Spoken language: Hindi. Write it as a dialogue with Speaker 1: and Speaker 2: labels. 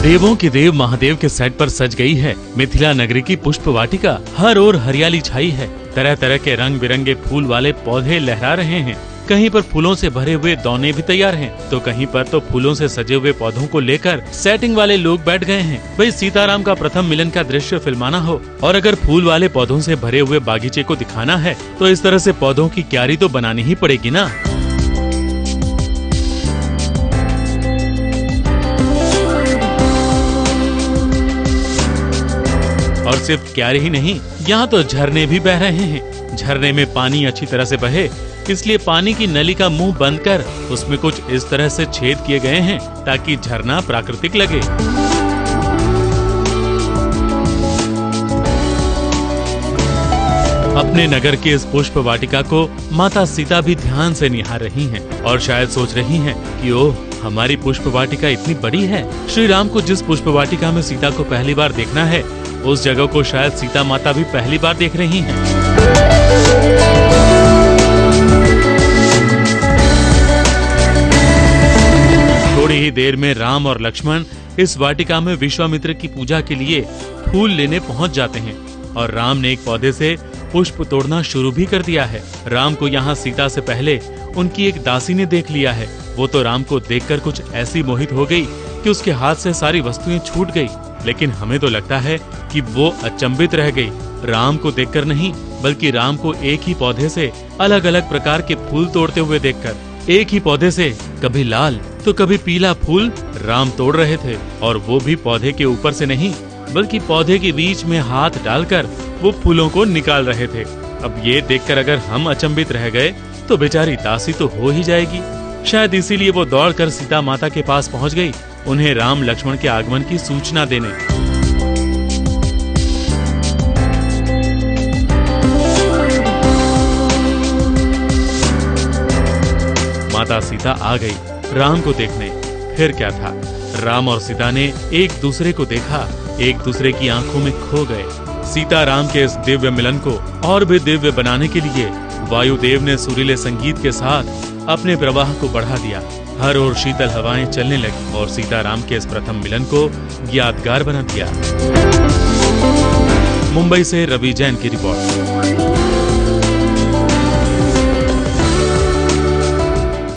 Speaker 1: देवों के देव महादेव के सेट पर सज गई है मिथिला नगरी की पुष्प वाटिका। हर ओर हरियाली छाई है। तरह तरह के रंग बिरंगे फूल वाले पौधे लहरा रहे हैं। कहीं पर फूलों से भरे हुए दौने भी तैयार हैं, तो कहीं पर तो फूलों से सजे हुए पौधों को लेकर सेटिंग वाले लोग बैठ गए हैं। भाई सीताराम का प्रथम मिलन का दृश्य फिल्माना हो और अगर फूल वाले पौधों से भरे हुए बागीचे को दिखाना है तो इस तरह से पौधों की क्यारी तो बनानी ही पड़ेगी ना। और सिर्फ क्यारी ही नहीं, यहाँ तो झरने भी बह रहे हैं। झरने में पानी अच्छी तरह से बहे, इसलिए पानी की नली का मुंह बंद कर उसमें कुछ इस तरह से छेद किए गए हैं ताकि झरना प्राकृतिक लगे। अपने नगर के इस पुष्प वाटिका को माता सीता भी ध्यान से निहार रही हैं और शायद सोच रही हैं कि ओह, हमारी पुष्प वाटिका इतनी बड़ी है। श्री राम को जिस पुष्प वाटिका में सीता को पहली बार देखना है, उस जगह को शायद सीता माता भी पहली बार देख रही हैं। थोड़ी ही देर में राम और लक्ष्मण इस वाटिका में विश्वामित्र की पूजा के लिए फूल लेने पहुंच जाते हैं और राम ने एक पौधे से पुष्प तोड़ना शुरू भी कर दिया है। राम को यहाँ सीता से पहले उनकी एक दासी ने देख लिया है। वो तो राम को देखकर कुछ ऐसी मोहित हो गई कि उसके हाथ से सारी वस्तुएं छूट गई। लेकिन हमें तो लगता है कि वो अचंभित रह गई, राम को देखकर नहीं, बल्कि राम को एक ही पौधे से अलग अलग प्रकार के फूल तोड़ते हुए देखकर। एक ही पौधे से कभी लाल तो कभी पीला फूल राम तोड़ रहे थे, और वो भी पौधे के ऊपर से नहीं, बल्कि पौधे के बीच में हाथ डालकर वो फूलों को निकाल रहे थे। अब ये देखकर अगर हम अचंभित रह गए तो बेचारी दासी तो हो ही जाएगी। शायद इसीलिए वो दौड़कर सीता माता के पास पहुंच गई, उन्हें राम लक्ष्मण के आगमन की सूचना देने। माता सीता आ गई राम को देखने। फिर क्या था, राम और सीता ने एक दूसरे को देखा, एक दूसरे की आंखों में खो गए। सीता राम के इस दिव्य मिलन को और भी दिव्य बनाने के लिए वायुदेव ने सुरीले संगीत के साथ अपने प्रवाह को बढ़ा दिया। हर ओर शीतल हवाएं चलने लगी और सीता राम के इस प्रथम मिलन को यादगार बना दिया। मुंबई से रवि जैन की रिपोर्ट।